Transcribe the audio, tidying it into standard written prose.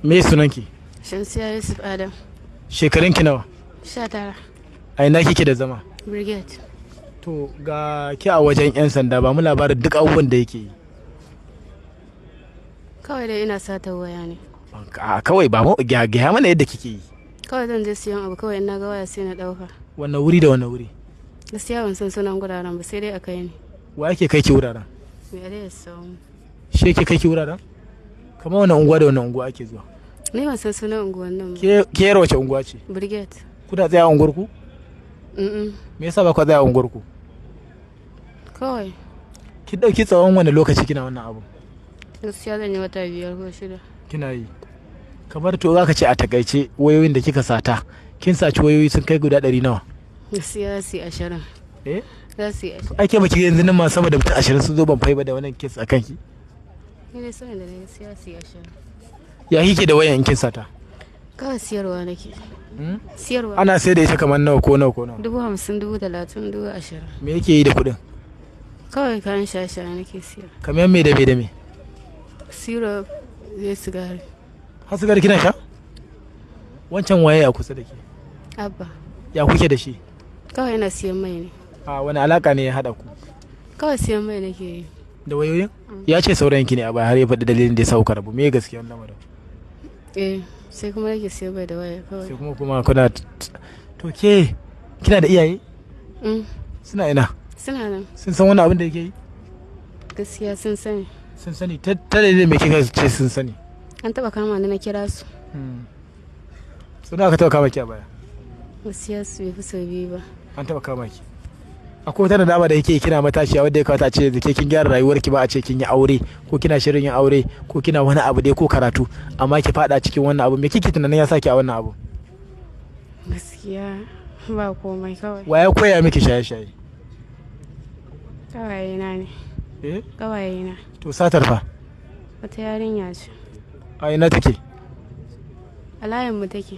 Me sunanki? Shamsiya Yusuf Adam. Shekarunki nawa? 19. A ina kike da zama? Brigade. To ga ki a wajen 'yan sanda ba mu labarin duk abubuwan da yake yi. Kawai dai ina sata waya ne. Kawai ba mu gaya mana yadda kike yi. Kawai zan je siyan abu kawai ina ga waya sai na dauka. Wannan wuri da wannan wuri? Gaskiya ban san sunan guraren ba sai dai a kai ni. Wa yake kai ki wuraren? Me ya samu. Shi yake kai ki wuraren? Kamar wannan unguwa da wannan unguwa ake zuwa? Ni ban san sunan unguwan nan ba. Ke yar wace unguwa ce? Brigade. Kuna tsaya a unguwar ku? Me yasa ba ku tsaya a unguwar ku? Kawai. Ki dauki tsawon wani lokaci kina wannan abu? Gaskiya zan yi wata 5 ko 6. Kina yi. Kamar to zaka ce a takaice wayoyin da kika sata, kin saci wayoyi sun kai guda 100 nawa? Gaskiya sai 20. Eh? Za su yi 20. Ake baki yanzu nan ma sama da mutum 20 sun zo ban fai ba da wannan kes akan ki. Ni dai sanin da ne gaskiya sai 20. Ya kike da wayan in kin sata? Kawai siyarwa nake. Siyarwa. Ana sai da ita kamar nawa ko nawa ko nawa? 50,000, 30,000, 20,000. Me yake yi da kuɗin? Kawai kayan shaye-shaye nake siya. Kamar me da me da me? Syrup, zai sigari. Har sigari kina sha? Wancan waye a kusa da ke? Abba. Ya kuke da shi? Kawai ina siyan mai ne. A wani alaka ne ya haɗa ku? Kawai siyan mai nake yi. Da wayoyin? Ya ce saurayin ki ne a baya har ya faɗi dalilin da ya sauka rabu. Me gaskiya wannan lamarin? Sai kuma nake siyan mai da waya kawai. Sai kuma kuna to ke kina da iyaye? Suna ina? Suna nan. Sun san wani abin da yake yi? Gaskiya sun sani. Sun sani ta dalilin me kika ce sun sani? An taɓa kama ni na kira su. Suna aka taɓa kama ki a baya? Gaskiya su bai fi sau 2 ba. An taɓa kama ki. Akwai wata nadama da yake kina matashiya wadda ya kawata a ce da ke kin gyara rayuwarki ba a ce kin yi aure ko kina shirin yin aure ko kina wani abu dai ko karatu amma ki fada cikin wannan abu me kike tunanin ya saki a wannan abu? Gaskiya ba komai kawai. Wa ya koya miki shaye-shaye? Kawayena ne. Kawayena. To satar fa? Wata yarinya ce. A ina take? A layin mu take.